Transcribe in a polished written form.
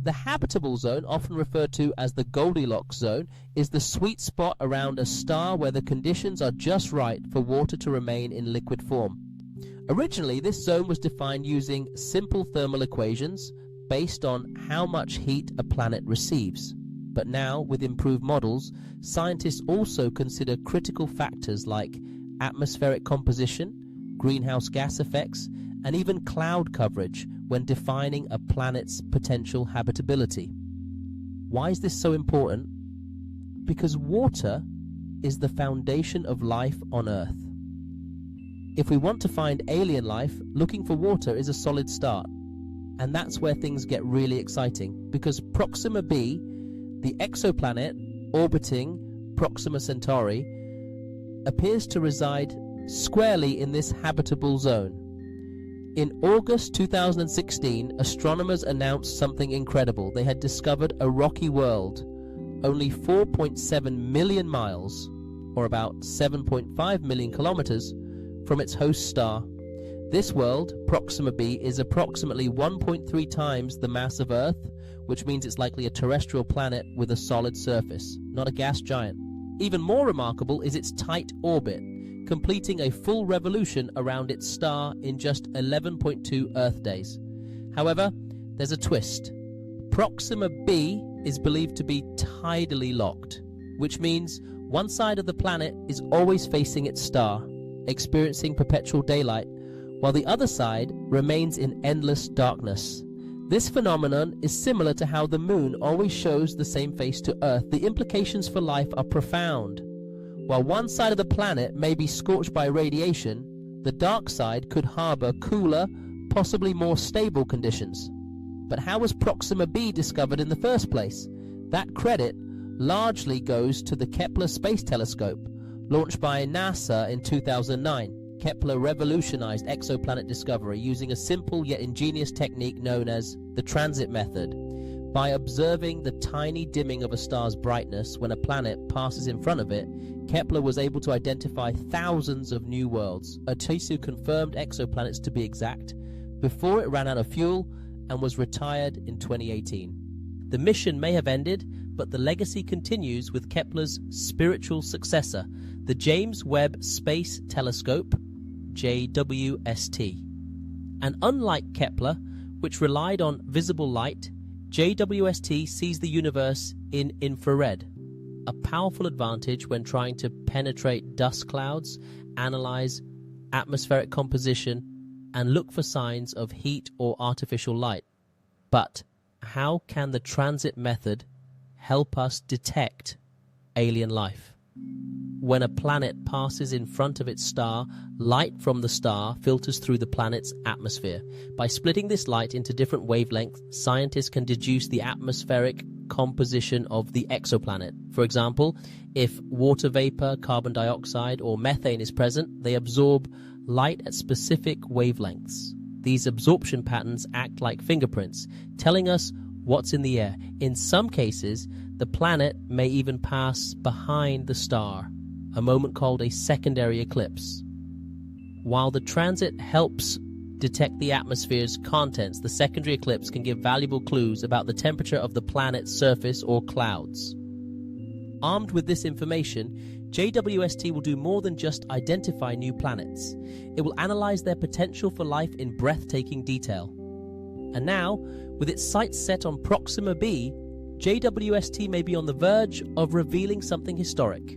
The habitable zone, often referred to as the Goldilocks zone, is the sweet spot around a star where the conditions are just right for water to remain in liquid form. Originally, this zone was defined using simple thermal equations based on how much heat a planet receives. But now, with improved models, scientists also consider critical factors like atmospheric composition, greenhouse gas effects, and even cloud coverage when defining a planet's potential habitability. Why is this so important? Because water is the foundation of life on Earth. If we want to find alien life, looking for water is a solid start. And that's where things get really exciting, because Proxima B, the exoplanet orbiting Proxima Centauri, appears to reside squarely in this habitable zone. In August 2016, astronomers announced something incredible. They had discovered a rocky world, only 4.7 million miles, or about 7.5 million kilometers, from its host star. This world, Proxima B, is approximately 1.3 times the mass of Earth, which means it's likely a terrestrial planet with a solid surface, not a gas giant. Even more remarkable is its tight orbit, completing a full revolution around its star in just 11.2 Earth days. However, there's a twist. Proxima B is believed to be tidally locked, which means one side of the planet is always facing its star, experiencing perpetual daylight, while the other side remains in endless darkness. This phenomenon is similar to how the moon always shows the same face to Earth. The implications for life are profound. While one side of the planet may be scorched by radiation, the dark side could harbor cooler, possibly more stable conditions. But how was Proxima B discovered in the first place? That credit largely goes to the Kepler Space Telescope, launched by NASA in 2009. Kepler revolutionized exoplanet discovery using a simple yet ingenious technique known as the transit method. By observing the tiny dimming of a star's brightness when a planet passes in front of it, Kepler was able to identify thousands of new worlds, confirmed exoplanets to be exact, before it ran out of fuel and was retired in 2018. The mission may have ended, but the legacy continues with Kepler's spiritual successor, the James Webb Space Telescope, JWST. And unlike Kepler, which relied on visible light, JWST sees the universe in infrared, a powerful advantage when trying to penetrate dust clouds, analyze atmospheric composition, and look for signs of heat or artificial light. But how can the transit method help us detect alien life? When a planet passes in front of its star, light from the star filters through the planet's atmosphere. By splitting this light into different wavelengths, scientists can deduce the atmospheric composition of the exoplanet. For example, if water vapor, carbon dioxide, or methane is present, they absorb light at specific wavelengths. These absorption patterns act like fingerprints, telling us what's in the air. In some cases, the planet may even pass behind the star, a moment called a secondary eclipse. While the transit helps detect the atmosphere's contents, the secondary eclipse can give valuable clues about the temperature of the planet's surface or clouds. Armed with this information, JWST will do more than just identify new planets. It will analyze their potential for life in breathtaking detail. And now, with its sights set on Proxima B, JWST may be on the verge of revealing something historic.